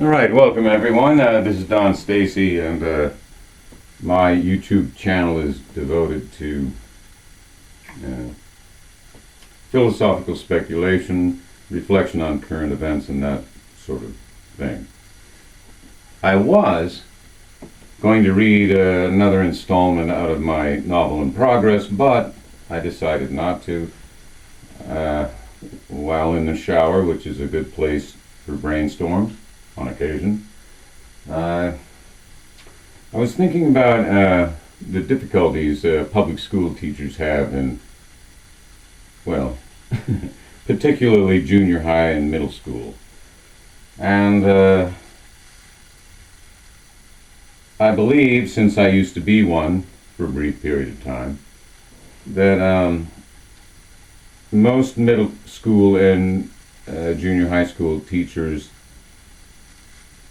All right, welcome everyone. This is Don Stacy, and my YouTube channel is devoted to uh, philosophical speculation, reflection on current events, and that sort of thing. I was going to read another installment out of my novel in progress, but I decided not to while in the shower, which is a good place for brainstorms on occasion. I was thinking about the difficulties public school teachers have in, well, particularly junior high and middle school. And I believe, since I used to be one for a brief period of time, that most middle school and junior high school teachers'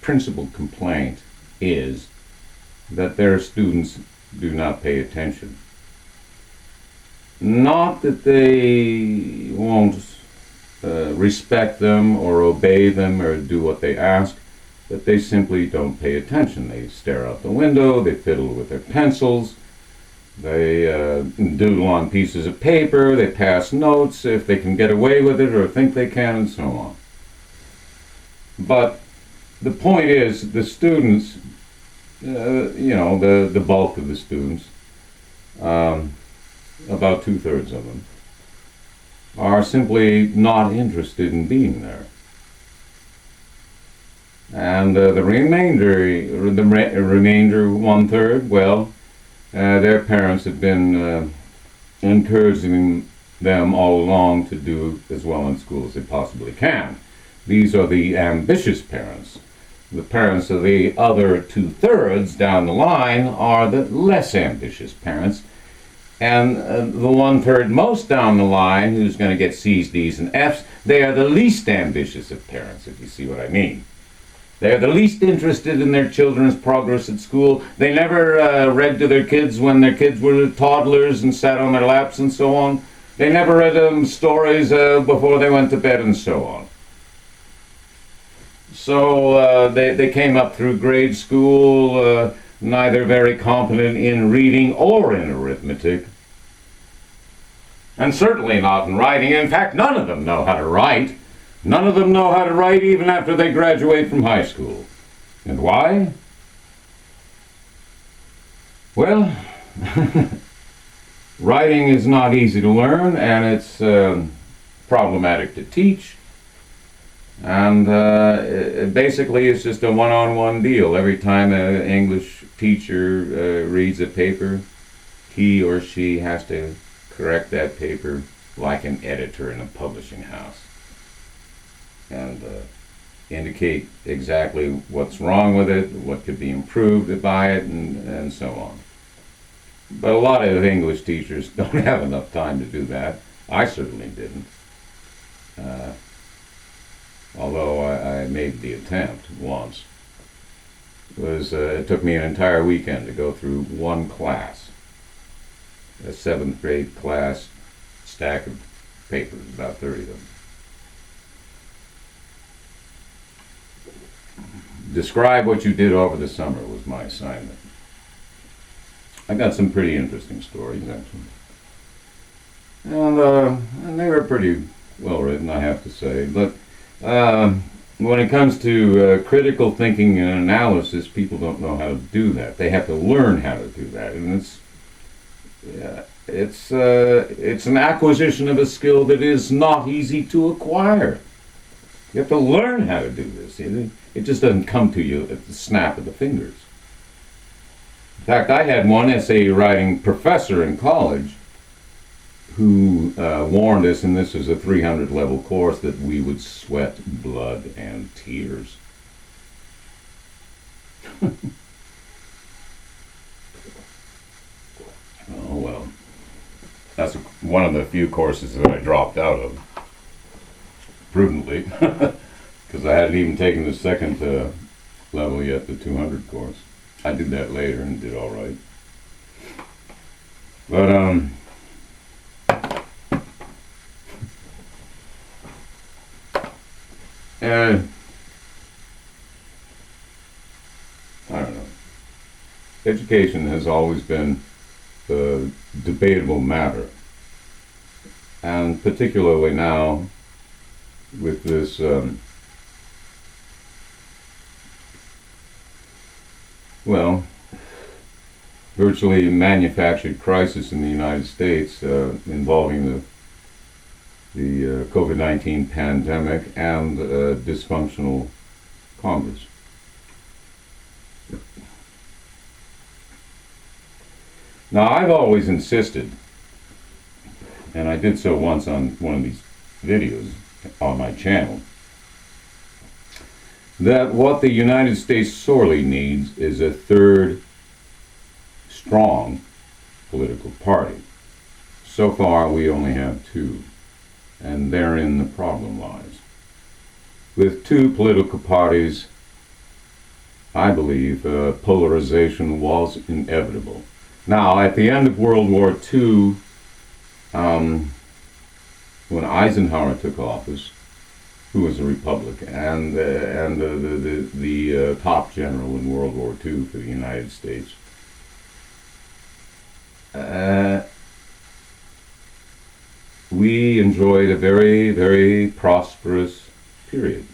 principal complaint is that their students do not pay attention. Not that they won't respect them or obey them or do what they ask, but they simply don't pay attention. They stare out the window, they fiddle with their pencils, they doodle on pieces of paper, they pass notes if they can get away with it or think they can, and so on. But the point is, the students, the bulk of the students, about 2/3 of them, are simply not interested in being there. And the remainder 1/3, well, their parents have been encouraging them all along to do as well in school as they possibly can. These are the ambitious parents. The parents of the other 2/3 down the line are the less ambitious parents. And the 1/3 most down the line, who's going to get C's, D's, and F's, they are the least ambitious of parents, if you see what I mean. They're the least interested in their children's progress at school. They never read to their kids when their kids were toddlers and sat on their laps and so on. They never read them stories before they went to bed and so on. So they came up through grade school neither very competent in reading or in arithmetic, and certainly not in writing. In fact, none of them know how to write. None of them know how to write even after they graduate from high school. And why? Well, writing is not easy to learn, and it's problematic to teach. And basically it's just a one-on-one deal. Every time an English teacher reads a paper, he or she has to correct that paper like an editor in a publishing house and indicate exactly what's wrong with it, what could be improved by it, and so on. But a lot of English teachers don't have enough time to do that. I certainly didn't. Although I made the attempt once. It took me an entire weekend to go through one class, a 7th grade class, stack of papers, about 30 of them. Describe what you did over the summer was my assignment. I got some pretty interesting stories, actually. And they were pretty well written, I have to say. But when it comes to critical thinking and analysis, people don't know how to do that. They have to learn how to do that, and it's an acquisition of a skill that is not easy to acquire. You have to learn how to do this. It just doesn't come to you at the snap of the fingers. In fact, I had one essay writing professor in college who warned us, and this was a 300 level course, that we would sweat blood and tears. Oh well, that's one of the few courses that I dropped out of, prudently, because I hadn't even taken the second level yet, the 200 course. I did that later and did all right. But education has always been a debatable matter, and particularly now with this well, virtually manufactured crisis in the United States involving the COVID-19 pandemic and dysfunctional Congress. Now, I've always insisted, and I did so once on one of these videos on my channel, that what the United States sorely needs is a third strong political party. So far, we only have two, and therein the problem lies. With two political parties, I believe polarization was inevitable. Now, at the end of World War II, when Eisenhower took office, who was a Republican and the top general in World War II for the United States, we enjoyed a very, very prosperous period,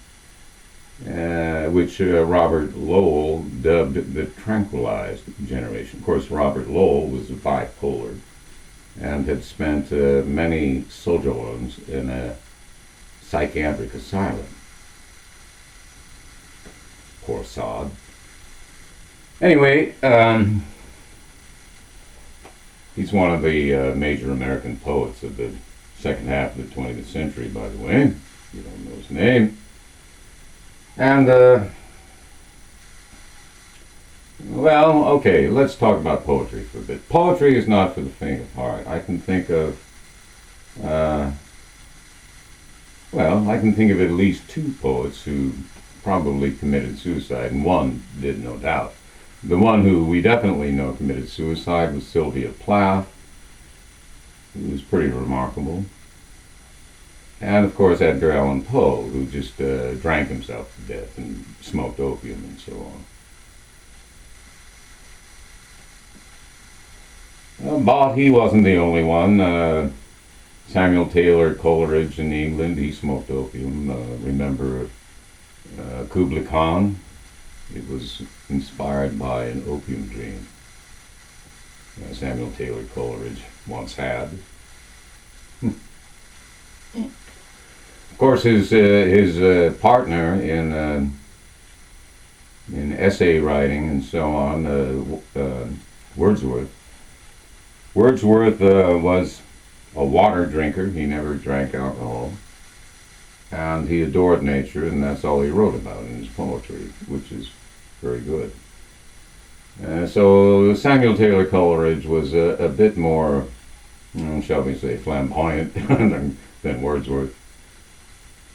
which Robert Lowell dubbed the tranquilized generation. Of course, Robert Lowell was bipolar and had spent many sojourns in a psychiatric asylum. Poor sod. Anyway, he's one of the major American poets of the second half of the 20th century, by the way. You don't know his name. And, well, okay, let's talk about poetry for a bit. Poetry is not for the faint of heart. I can think of at least two poets who probably committed suicide, and one did, no doubt. The one who we definitely know committed suicide was Sylvia Plath, who was pretty remarkable. And, of course, Edgar Allan Poe, who just drank himself to death and smoked opium and so on. But he wasn't the only one. Samuel Taylor Coleridge in England, he smoked opium. Remember Kublai Khan? It was inspired by an opium dream Samuel Taylor Coleridge once had. Of course, his partner in essay writing and so on, Wordsworth. Wordsworth was a water drinker. He never drank alcohol, and he adored nature, and that's all he wrote about in his poetry, which is very good. So Samuel Taylor Coleridge was a bit more, shall we say, flamboyant than Wordsworth.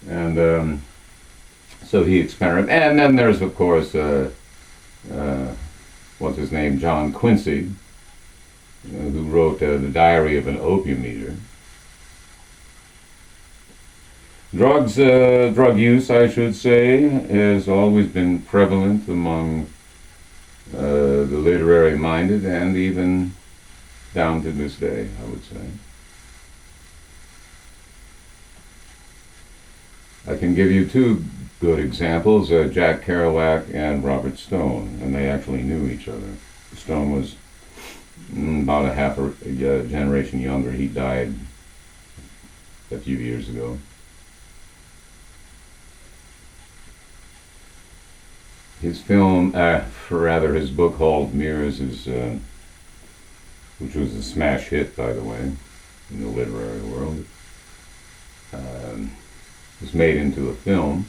And so he experimented. And then there's, of course, what's his name, John Quincy, who wrote The Diary of an Opium Eater. Drug use, I should say, has always been prevalent among the literary minded, and even down to this day, I would say. I can give you two good examples, Jack Kerouac and Robert Stone, and they actually knew each other. Stone was about a half a generation younger. He died a few years ago. His film, his book called Veers, which was a smash hit, by the way, in the literary world, was made into a film.